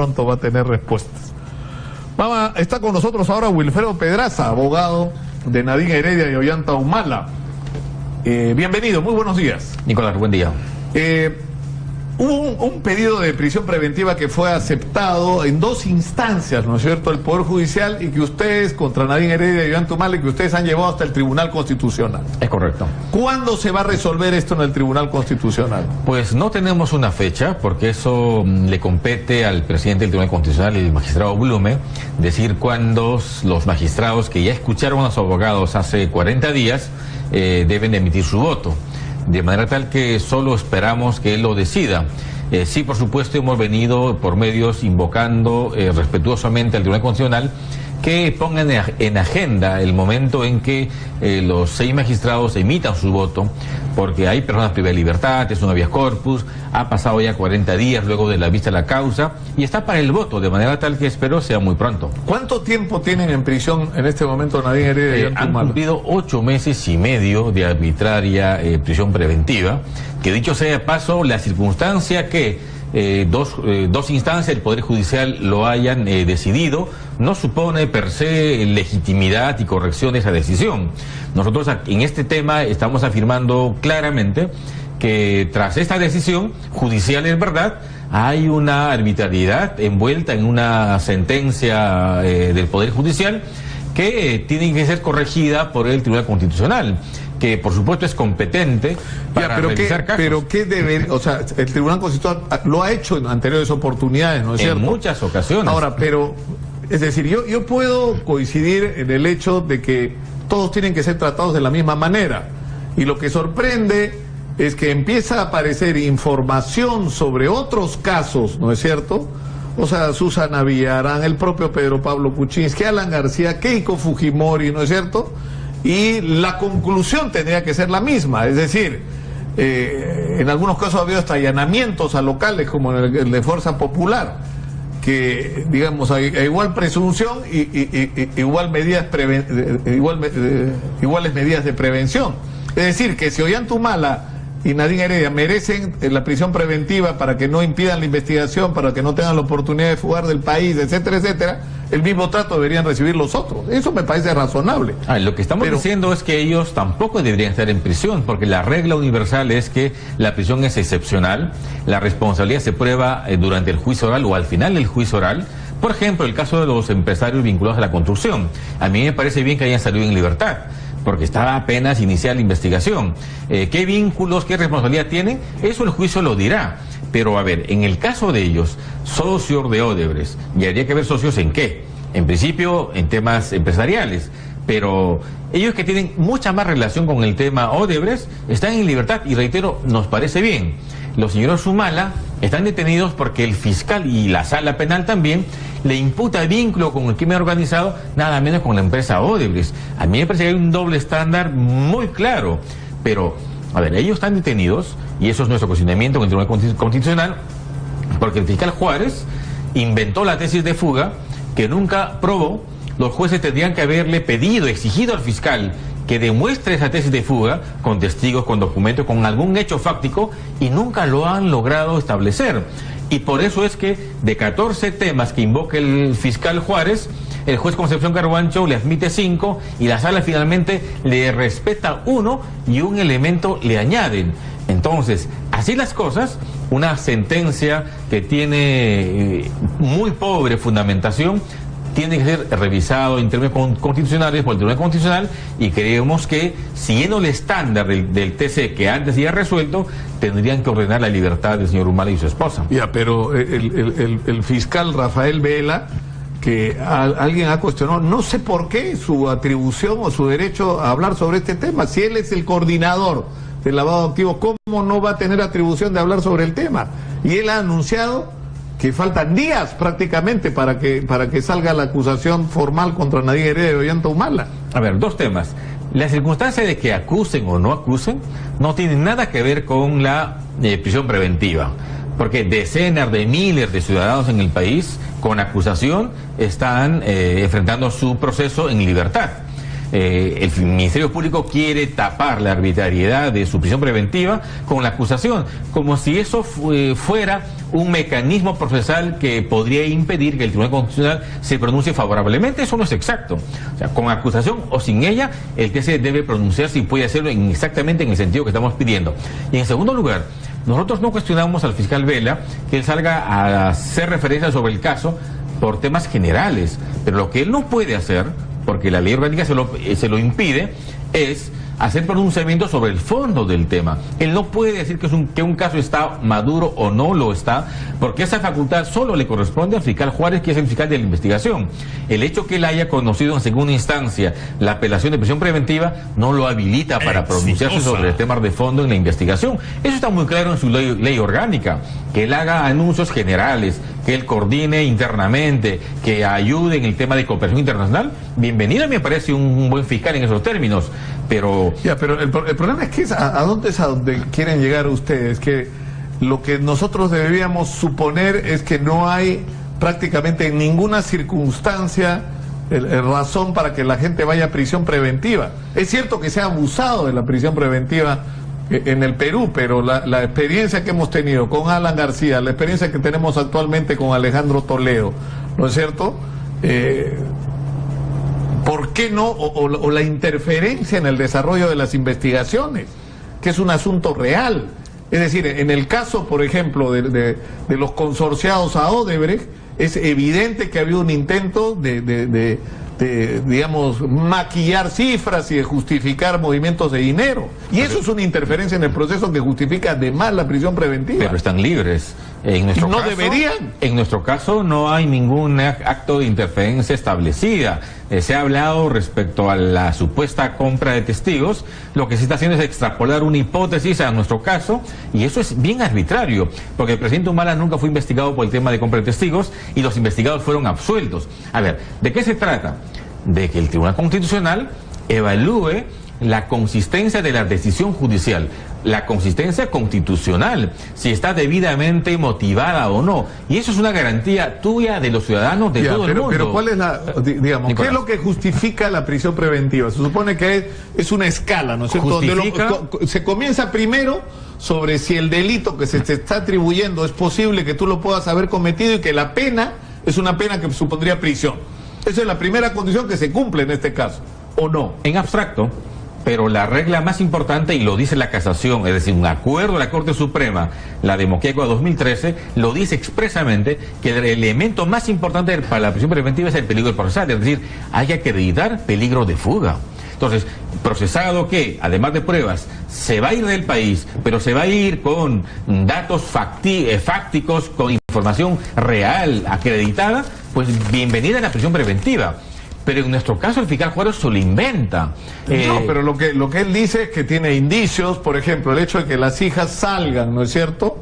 pronto va a tener respuestas. Está con nosotros ahora Wilfredo Pedraza, abogado de Nadine Heredia y Ollanta Humala. Bienvenido, muy buenos días. Nicolás, buen día. Hubo un pedido de prisión preventiva que fue aceptado en dos instancias, ¿no es cierto?, el Poder Judicial, y que ustedes, contra Nadine Heredia y Ollanta Humala, que ustedes han llevado hasta el Tribunal Constitucional. Es correcto. ¿Cuándo se va a resolver esto en el Tribunal Constitucional? Pues no tenemos una fecha, porque eso le compete al presidente del Tribunal Constitucional, el magistrado Blume, decir cuándo los magistrados que ya escucharon a los abogados hace 40 días deben emitir su voto. De manera tal que solo esperamos que él lo decida. Sí, por supuesto, hemos venido por medios invocando respetuosamente al Tribunal Constitucional que pongan en agenda el momento en que los 6 magistrados emitan su voto, porque hay personas privadas de libertad, es un habeas corpus, ha pasado ya 40 días luego de la vista de la causa y está para el voto, de manera tal que espero sea muy pronto. ¿Cuánto tiempo tienen en prisión en este momento Nadine Heredia y Ollanta Humala? Han cumplido 8 meses y medio de arbitraria prisión preventiva, que dicho sea de paso, la circunstancia que dos instancias del Poder Judicial lo hayan decidido no supone per se legitimidad y corrección de esa decisión. Nosotros en este tema estamos afirmando claramente que tras esta decisión judicial, en verdad, hay una arbitrariedad envuelta en una sentencia del Poder Judicial que tiene que ser corregida por el Tribunal Constitucional, que por supuesto es competente para revisar casos. Pero qué debe, o sea, el Tribunal Constitucional lo ha hecho en anteriores oportunidades, ¿no es cierto? En muchas ocasiones. Ahora, pero, es decir, yo puedo coincidir en el hecho de que todos tienen que ser tratados de la misma manera, y lo que sorprende es que empieza a aparecer información sobre otros casos, ¿no es cierto? O sea, Susana Villarán, el propio Pedro Pablo Kuczynski, Alan García, Keiko Fujimori, ¿no es cierto? Y la conclusión tendría que ser la misma, es decir, en algunos casos ha habido hasta allanamientos a locales como el de Fuerza Popular, que digamos a igual presunción y iguales medidas de prevención. Es decir, que si Ollanta Humala y Nadine Heredia merecen la prisión preventiva para que no impidan la investigación, para que no tengan la oportunidad de fugar del país, etcétera, etcétera, el mismo trato deberían recibir los otros. Eso me parece razonable. Lo que estamos diciendo es que ellos tampoco deberían estar en prisión, porque la regla universal es que la prisión es excepcional, la responsabilidad se prueba durante el juicio oral o al final del juicio oral. Por ejemplo, el caso de los empresarios vinculados a la construcción. A mí me parece bien que hayan salido en libertad, porque estaba apenas iniciada la investigación. ¿Qué vínculos, qué responsabilidad tienen? Eso el juicio lo dirá. Pero a ver, en el caso de ellos, socios de Odebrecht, y habría que ver socios en qué. En principio, en temas empresariales. Pero ellos que tienen mucha más relación con el tema Odebrecht están en libertad y reitero, nos parece bien. Los señores Humala están detenidos porque el fiscal y la sala penal también le imputa vínculo con el crimen organizado, nada menos con la empresa Odebrecht. A mí me parece que hay un doble estándar muy claro. Pero, a ver, ellos están detenidos, y eso es nuestro cuestionamiento con el Tribunal Constitucional, porque el fiscal Juárez inventó la tesis de fuga que nunca probó. Los jueces tendrían que haberle pedido, exigido al fiscal que demuestre esa tesis de fuga con testigos, con documentos, con algún hecho fáctico, y nunca lo han logrado establecer. Y por eso es que de 14 temas que invoca el fiscal Juárez, el juez Concepción Carbancho le admite 5 y la sala finalmente le respeta 1 y un elemento le añaden. Entonces, así las cosas, una sentencia que tiene muy pobre fundamentación tiene que ser revisado en términos constitucionales por el Tribunal Constitucional, y creemos que, siguiendo el estándar del TC que antes ya resuelto, tendrían que ordenar la libertad del señor Humala y su esposa. Ya, pero el fiscal Rafael Vela, que alguien ha cuestionado, no sé por qué, su atribución o su derecho a hablar sobre este tema. Si él es el coordinador del lavado de activos, ¿cómo no va a tener atribución de hablar sobre el tema? Y él ha anunciado que faltan días prácticamente para que salga la acusación formal contra Nadine Heredia y Ollanta Humala. A ver, dos temas. La circunstancia de que acusen o no acusen no tiene nada que ver con la prisión preventiva, porque decenas de miles de ciudadanos en el país con acusación están enfrentando su proceso en libertad. el Ministerio Público quiere tapar la arbitrariedad de su prisión preventiva con la acusación, como si eso fuera un mecanismo procesal que podría impedir que el Tribunal Constitucional se pronuncie favorablemente. Eso no es exacto. O sea, con acusación o sin ella, el TC debe pronunciarse y puede hacerlo exactamente en el sentido que estamos pidiendo. Y en segundo lugar, nosotros no cuestionamos al fiscal Vela que él salga a hacer referencia sobre el caso por temas generales, pero lo que él no puede hacer, porque la ley orgánica se lo impide, es hacer pronunciamientos sobre el fondo del tema. Él no puede decir que un caso está maduro o no lo está, porque esa facultad solo le corresponde al fiscal Juárez, que es el fiscal de la investigación. El hecho que él haya conocido en segunda instancia la apelación de prisión preventiva no lo habilita para pronunciarse sobre temas de fondo en la investigación. Eso está muy claro en su ley orgánica. Que él haga anuncios generales, que él coordine internamente, que ayude en el tema de cooperación internacional, bienvenido, me parece un buen fiscal en esos términos, pero... Ya, pero el problema es que ¿a dónde es a donde quieren llegar ustedes? Que lo que nosotros deberíamos suponer es que no hay prácticamente en ninguna circunstancia razón para que la gente vaya a prisión preventiva. Es cierto que se ha abusado de la prisión preventiva en el Perú, pero la experiencia que hemos tenido con Alan García, la experiencia que tenemos actualmente con Alejandro Toledo, ¿no es cierto? ¿Por qué no? O la interferencia en el desarrollo de las investigaciones, que es un asunto real. Es decir, en el caso, por ejemplo, de los consorciados a Odebrecht, es evidente que ha habido un intento de digamos, maquillar cifras y de justificar movimientos de dinero. Y eso es una interferencia en el proceso que justifica además la prisión preventiva. Pero están libres. En nuestro ¿No caso, deberían? En nuestro caso no hay ningún acto de interferencia establecida. Se ha hablado respecto a la supuesta compra de testigos. Lo que se está haciendo es extrapolar una hipótesis a nuestro caso, y eso es bien arbitrario, porque el presidente Humala nunca fue investigado por el tema de compra de testigos y los investigados fueron absueltos. A ver, ¿de qué se trata? De que el Tribunal Constitucional evalúe la consistencia de la decisión judicial, la consistencia constitucional, si está debidamente motivada o no. Y eso es una garantía tuya, de los ciudadanos, de todo el mundo. Pero ¿cuál es digamos, Nicolás, qué es lo que justifica la prisión preventiva? Se supone que es una escala, ¿no es cierto? Se comienza primero sobre si el delito que se te está atribuyendo es posible que tú lo puedas haber cometido y que la pena es una pena que supondría prisión. Esa es la primera condición que se cumple en este caso, ¿o no? En abstracto. Pero la regla más importante, y lo dice la casación, es decir, un acuerdo de la Corte Suprema, la de Moquegua 2013, lo dice expresamente, que el elemento más importante para la prisión preventiva es el peligro procesal, es decir, hay que acreditar peligro de fuga. Entonces, procesado que, además de pruebas, se va a ir del país, pero se va a ir con datos fácticos, con información real, acreditada, pues bienvenida a la prisión preventiva. Pero en nuestro caso el fiscal Juárez se lo inventa. No, pero lo que él dice es que tiene indicios, por ejemplo, el hecho de que las hijas salgan, ¿no es cierto?,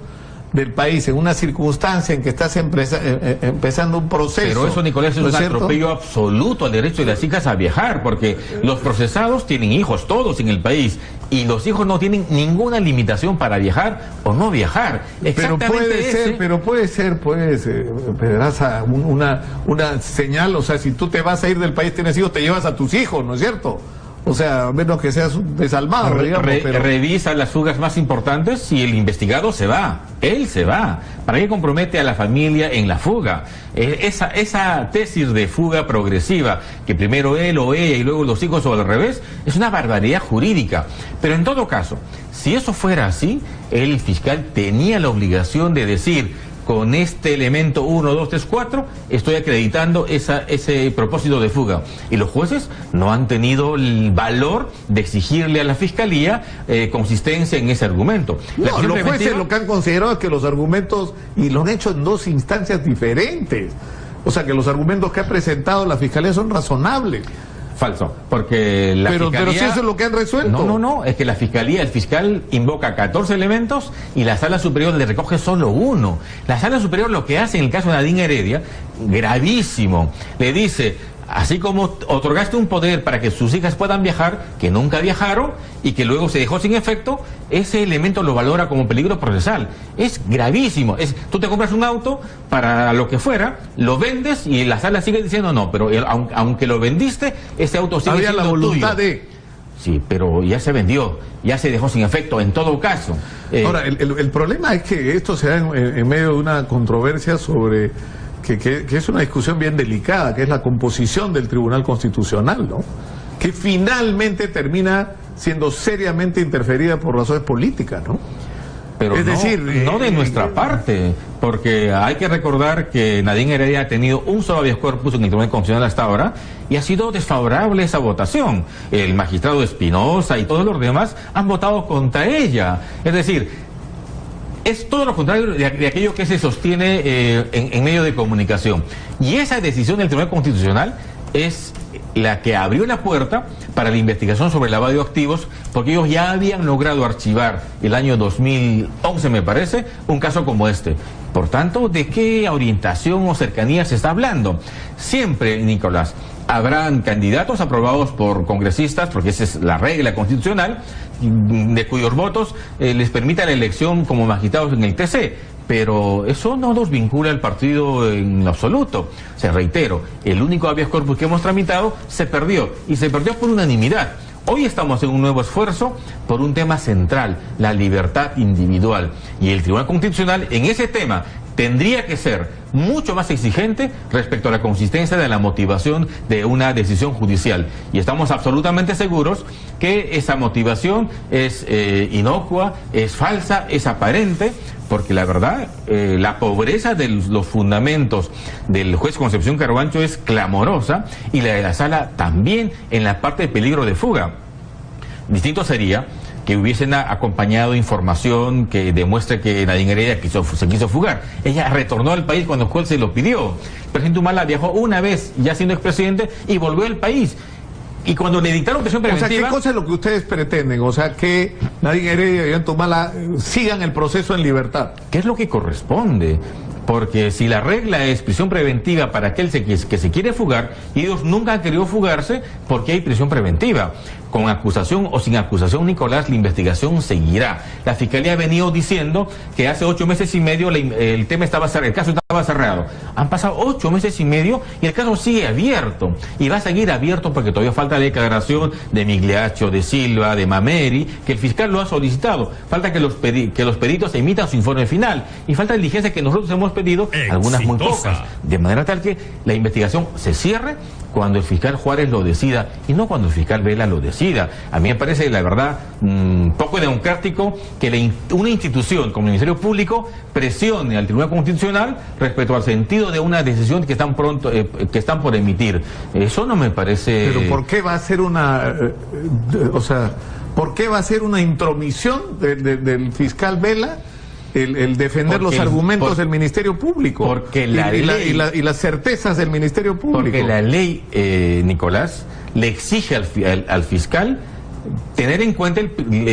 del país en una circunstancia en que estás empezando un proceso. Pero eso, Nicolás, es un atropello absoluto al derecho de las hijas a viajar, porque los procesados tienen hijos, todos en el país, y los hijos no tienen ninguna limitación para viajar o no viajar. Pero puede ser, Pedraza, una señal, o sea, si tú te vas a ir del país, tienes hijos, te llevas a tus hijos, ¿no es cierto? O sea, a menos que seas desalmado, digamos. Revisa las fugas más importantes y el investigado se va. Él se va. ¿Para qué compromete a la familia en la fuga? Esa tesis de fuga progresiva, que primero él o ella y luego los hijos o al revés, es una barbaridad jurídica. Pero en todo caso, si eso fuera así, el fiscal tenía la obligación de decir: con este elemento 1, 2, 3, 4, estoy acreditando ese propósito de fuga. Y los jueces no han tenido el valor de exigirle a la Fiscalía consistencia en ese argumento. No, los jueces lo que han considerado es que los argumentos, y lo han hecho en dos instancias diferentes, o sea que los argumentos que ha presentado la Fiscalía son razonables. Falso, porque la Fiscalía... Pero si eso es lo que han resuelto. No, es que la Fiscalía, el fiscal invoca 14 elementos y la Sala Superior le recoge solo uno. La Sala Superior lo que hace en el caso de Nadine Heredia, gravísimo, le dice: Así como otorgaste un poder para que sus hijas puedan viajar, que nunca viajaron y que luego se dejó sin efecto, ese elemento lo valora como peligro procesal. Es gravísimo. Tú te compras un auto para lo que fuera, lo vendes y la sala sigue diciendo no, pero aunque lo vendiste, ese auto sigue siendo tuyo. Había la voluntad de... Sí, pero ya se vendió, ya se dejó sin efecto en todo caso. Ahora, el problema es que esto se da en medio de una controversia sobre... Que es una discusión bien delicada, que es la composición del Tribunal Constitucional, ¿no? Que finalmente termina siendo seriamente interferida por razones políticas, ¿no? Pero es decir, no de nuestra parte, porque hay que recordar que Nadine Heredia ha tenido un solo habeas corpus en el Tribunal Constitucional hasta ahora y ha sido desfavorable esa votación. El magistrado Espinosa y todos los demás han votado contra ella. Es decir, es todo lo contrario de aquello que se sostiene en medio de comunicación. Y esa decisión del Tribunal Constitucional es la que abrió la puerta para la investigación sobre el lavado de activos, porque ellos ya habían logrado archivar el año 2011, me parece, un caso como este. Por tanto, ¿de qué orientación o cercanía se está hablando? Siempre, Nicolás, habrán candidatos aprobados por congresistas, porque esa es la regla constitucional, de cuyos votos les permita la elección como magistrados en el TC. Pero eso no nos vincula al partido en absoluto. O sea, reitero, el único habeas corpus que hemos tramitado se perdió, y se perdió por unanimidad. Hoy estamos en un nuevo esfuerzo por un tema central, la libertad individual. Y el Tribunal Constitucional en ese tema tendría que ser mucho más exigente respecto a la consistencia de la motivación de una decisión judicial. Y estamos absolutamente seguros que esa motivación es inocua, es falsa, es aparente, porque la verdad, la pobreza de los fundamentos del juez Concepción Carbancho es clamorosa, y la de la sala también en la parte de peligro de fuga. Distinto sería que hubiesen acompañado información que demuestre que Nadine Heredia se quiso fugar. Ella retornó al país cuando el juez se lo pidió. El presidente Humala viajó una vez ya siendo expresidente y volvió al país. Y cuando le dictaron prisión preventiva... O sea, ¿qué cosa es lo que ustedes pretenden? O sea, que Nadine Heredia y Ollanta Humala sigan el proceso en libertad. ¿Qué es lo que corresponde? Porque si la regla es prisión preventiva para aquel que se quiere fugar, y ellos nunca han querido fugarse, porque hay prisión preventiva. Con acusación o sin acusación, Nicolás, la investigación seguirá. La Fiscalía ha venido diciendo que hace 8 meses y medio el caso estaba cerrado. Han pasado 8 meses y medio y el caso sigue abierto. Y va a seguir abierto porque todavía falta la declaración de Migliaccio, de Silva, de Mameri, que el fiscal lo ha solicitado. Falta que los peritos emitan su informe final. Y falta diligencia que nosotros hemos pedido, algunas muy pocas. De manera tal que la investigación se cierre cuando el fiscal Juárez lo decida y no cuando el fiscal Vela lo decida. A mí me parece, la verdad, poco democrático que una institución como el Ministerio Público presione al Tribunal Constitucional respecto al sentido de una decisión que están por emitir. Eso no me parece... Pero ¿por qué va a ser ¿por qué va a ser una intromisión del fiscal Vela el defender los argumentos del Ministerio Público? Porque la ley... y las certezas del Ministerio Público. Porque la ley, Nicolás, le exige al fiscal tener en cuenta el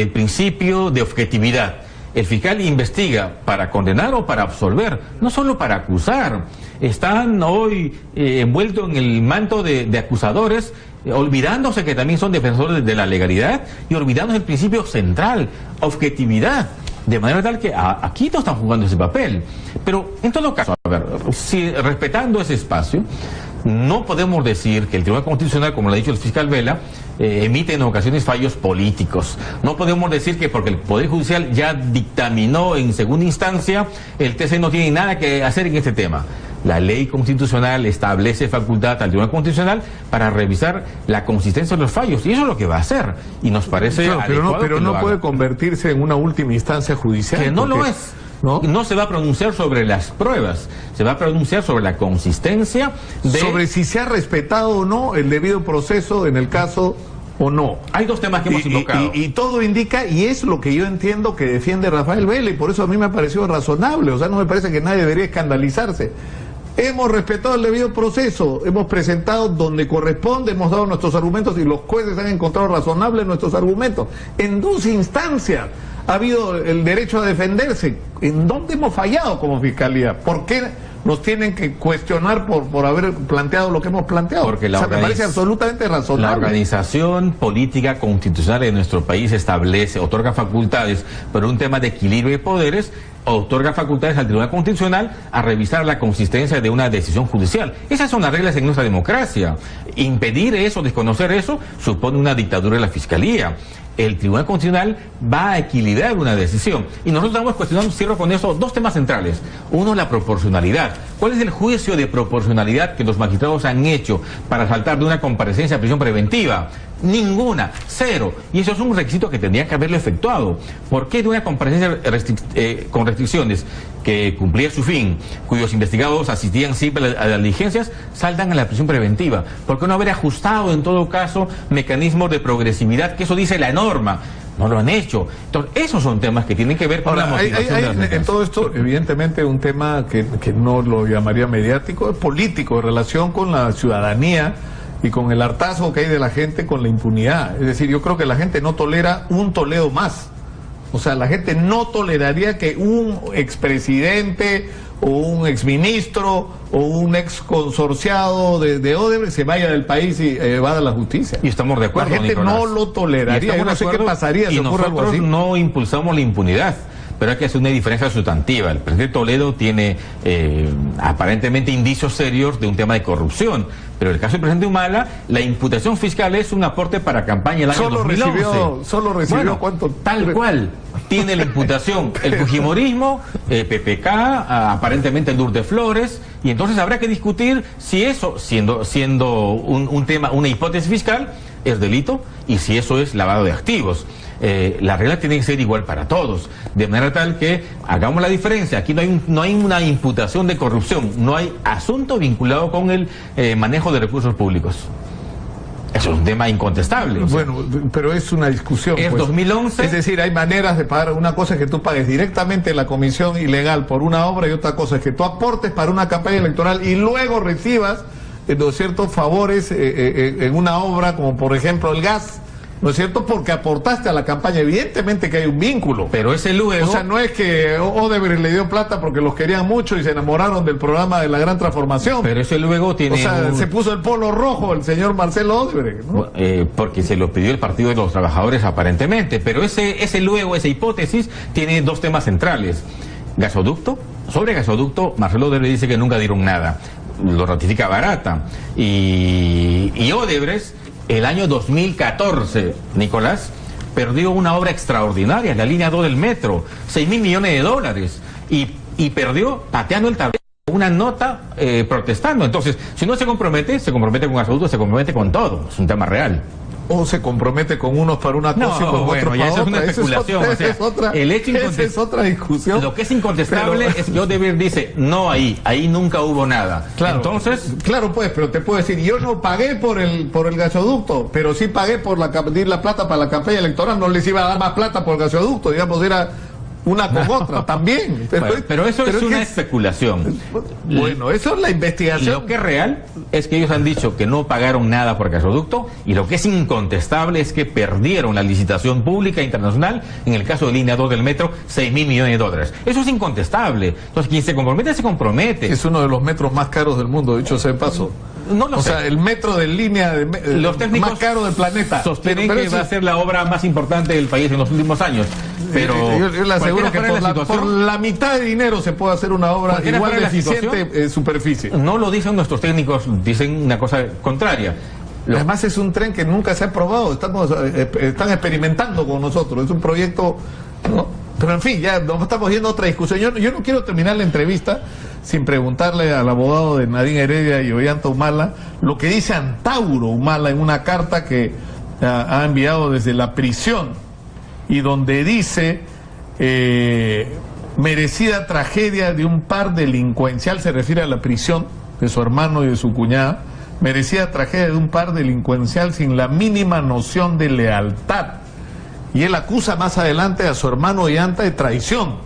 principio de objetividad. El fiscal investiga para condenar o para absolver, no solo para acusar. Están hoy envueltos en el manto de acusadores, olvidándose que también son defensores de la legalidad y olvidándose el principio central, objetividad. De manera tal que aquí no están jugando ese papel. Pero en todo caso, a ver, si respetando ese espacio, no podemos decir que el Tribunal Constitucional, como lo ha dicho el fiscal Vela, emite en ocasiones fallos políticos. No podemos decir que porque el Poder Judicial ya dictaminó en segunda instancia, el TC no tiene nada que hacer en este tema. La ley constitucional establece facultad al Tribunal Constitucional para revisar la consistencia de los fallos, y eso es lo que va a hacer, y nos parece adecuado. Pero no puede convertirse en una última instancia judicial. Que no lo es. No se va a pronunciar sobre las pruebas, se va a pronunciar sobre la consistencia sobre si se ha respetado o no el debido proceso en el caso o no. Hay dos temas que hemos invocado. Y todo indica, y es lo que yo entiendo que defiende Rafael Vela, y por eso a mí me ha parecido razonable. O sea, no me parece que nadie debería escandalizarse. Hemos respetado el debido proceso, hemos presentado donde corresponde, hemos dado nuestros argumentos y los jueces han encontrado razonables nuestros argumentos. En 2 instancias ha habido el derecho a defenderse. ¿En dónde hemos fallado como Fiscalía? ¿Por qué nos tienen que cuestionar por haber planteado lo que hemos planteado. Porque me parece absolutamente razonable. La organización política constitucional de nuestro país establece, otorga facultades, pero un tema de equilibrio de poderes, otorga facultades al Tribunal Constitucional a revisar la consistencia de una decisión judicial. Esas son las reglas en nuestra democracia. Impedir eso, desconocer eso, supone una dictadura de la Fiscalía. El Tribunal Constitucional va a equilibrar una decisión. Y nosotros estamos cuestionando, cierro con eso, dos temas centrales. Uno, la proporcionalidad. ¿Cuál es el juicio de proporcionalidad que los magistrados han hecho para saltar de una comparecencia a prisión preventiva? Ninguna, cero. Y eso es un requisito que tendrían que haberlo efectuado. ¿Por qué de una comparecencia con restricciones que cumplía su fin, cuyos investigados asistían siempre a las diligencias, saltan a la prisión preventiva? ¿Por qué no haber ajustado en todo caso mecanismos de progresividad? Que eso dice la norma. No lo han hecho. Entonces, esos son temas que tienen que ver con la motivación de las en todo esto, evidentemente, un tema que no lo llamaría mediático, es político, en relación con la ciudadanía y con el hartazgo que hay de la gente con la impunidad. Es decir, yo creo que la gente no tolera un Toledo más. O sea, la gente no toleraría que un expresidente o un exministro o un exconsorciado de Odebrecht se vaya del país y evada la justicia. Y estamos de acuerdo, la gente Nicolás. No lo toleraría. Yo no sé qué pasaría si ocurre algo así. No impulsamos la impunidad, pero hay que hacer una diferencia sustantiva. El presidente Toledo tiene aparentemente indicios serios de un tema de corrupción, pero en el caso del presidente Humala, la imputación fiscal es un aporte para campaña el año 2011. Solo recibió bueno, ¿cuánto? Tal cual tiene la imputación el fujimorismo, PPK, aparentemente el Lourdes Flores, y entonces habrá que discutir si eso, siendo un tema, una hipótesis fiscal, es delito, y si eso es lavado de activos. La regla tiene que ser igual para todos, de manera tal que hagamos la diferencia. Aquí no hay una imputación de corrupción, no hay asunto vinculado con el manejo de recursos públicos. Eso es un tema incontestable. Bueno, pero es una discusión. Es 2011. Es decir, hay maneras de pagar. Una cosa es que tú pagues directamente la comisión ilegal por una obra, y otra cosa es que tú aportes para una campaña electoral y luego recibas, ¿no es cierto?, favores en una obra, como por ejemplo el gas. ¿No es cierto? Porque aportaste a la campaña. Evidentemente que hay un vínculo. Pero ese luego... O sea, no es que Odebrecht le dio plata porque los querían mucho y se enamoraron del programa de la gran transformación. Pero ese luego tiene... O sea, se puso el polo rojo el señor Marcelo Odebrecht, ¿no? Porque se lo pidió el Partido de los Trabajadores aparentemente. Pero ese luego, esa hipótesis, tiene dos temas centrales. Gasoducto. Sobre gasoducto, Marcelo Odebrecht dice que nunca dieron nada. Lo ratifica Barata. Y Odebrecht... El año 2014, Nicolás, perdió una obra extraordinaria, la línea 2 del metro, $6.000 millones, y perdió pateando el tablero, una nota protestando. Entonces, si no se compromete con gasoducto, se compromete con todo, es un tema real. O se compromete con unos para una cosa y con otros para otra. Es una especulación. El hecho esa es otra discusión. Lo que es incontestable es que Odebrecht dice, no ahí nunca hubo nada. Claro, entonces... Claro, pues, pero te puedo decir, yo no pagué por el gasoducto, pero sí pagué por la plata para la campaña electoral, no les iba a dar más plata por el gasoducto, digamos, era... una con otra también. Pero eso es una especulación. Bueno, eso es la investigación. Lo que es real es que ellos han dicho que no pagaron nada por gasoducto, y lo que es incontestable es que perdieron la licitación pública internacional, en el caso de línea 2 del metro, $6.000 millones. Eso es incontestable. Entonces, quien se compromete, se compromete. Es uno de los metros más caros del mundo, dicho sea de paso. No lo sé. O sea, el metro de línea los técnicos más caro del planeta. Sostienen que va a ser la obra más importante del país en los últimos años. Pero yo le aseguro que por la mitad de dinero se puede hacer una obra igual de eficiente en superficie. No lo dicen nuestros técnicos, dicen una cosa contraria. Además es un tren que nunca se ha probado, están experimentando con nosotros, es un proyecto, ¿no? Pero en fin, ya nos estamos yendo a otra discusión. Yo no quiero terminar la entrevista sin preguntarle al abogado de Nadine Heredia y Ollanta Humala lo que dice Antauro Humala en una carta que ha enviado desde la prisión, y donde dice merecida tragedia de un par delincuencial, se refiere a la prisión de su hermano y de su cuñada, merecida tragedia de un par delincuencial sin la mínima noción de lealtad. Y él acusa más adelante a su hermano Ollanta de traición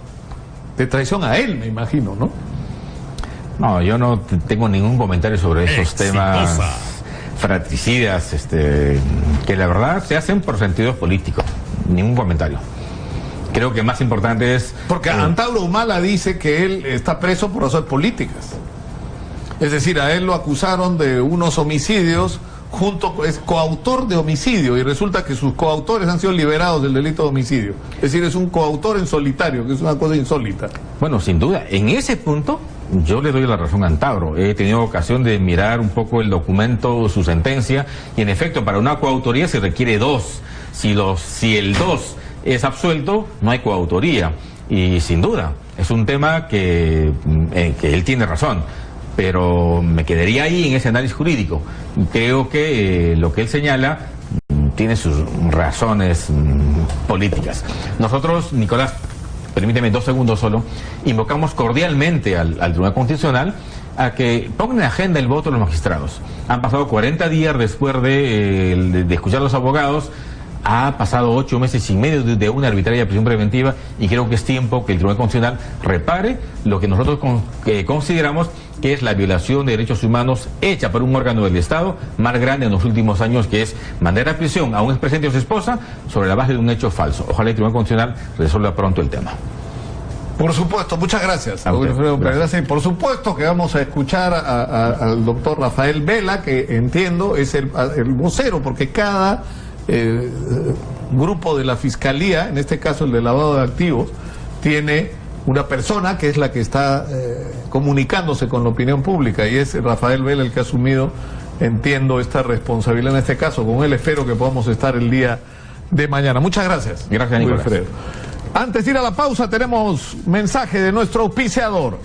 a él, me imagino, ¿no? No, yo no tengo ningún comentario sobre esos temas fratricidas, que la verdad se hacen por sentidos políticos. Ningún comentario. Creo que más importante es... Porque Antauro Humala dice que él está preso por razones políticas. Es decir, a él lo acusaron de unos homicidios, es coautor de homicidio, y resulta que sus coautores han sido liberados del delito de homicidio. Es decir, es un coautor en solitario, que es una cosa insólita. Bueno, sin duda, en ese punto yo le doy la razón a Antauro. He tenido ocasión de mirar un poco el documento, su sentencia, y en efecto, para una coautoría se requiere 2. Si el 2 es absuelto, no hay coautoría. Y sin duda, es un tema que él tiene razón. Pero me quedaría ahí en ese análisis jurídico. Creo que lo que él señala tiene sus razones políticas. Nosotros, Nicolás, permíteme 2 segundos solo, invocamos cordialmente al Tribunal Constitucional a que pongan en agenda el voto de los magistrados. Han pasado 40 días después de escuchar a los abogados. Ha pasado 8 meses y medio de una arbitraria prisión preventiva, y creo que es tiempo que el Tribunal Constitucional repare lo que nosotros consideramos que es la violación de derechos humanos hecha por un órgano del Estado más grande en los últimos años, que es mandar a prisión a un expresidente o su esposa sobre la base de un hecho falso. Ojalá el Tribunal Constitucional resuelva pronto el tema. Por supuesto, muchas gracias. Gracias. Y por supuesto que vamos a escuchar al doctor Rafael Vela, que entiendo es el vocero, porque cada grupo de la Fiscalía, en este caso el de lavado de activos, tiene una persona que es la que está comunicándose con la opinión pública, y es Rafael Vela el que ha asumido, entiendo, esta responsabilidad en este caso. Con él espero que podamos estar el día de mañana. Muchas gracias. Gracias, Nicolás. Antes de ir a la pausa, tenemos mensaje de nuestro auspiciador.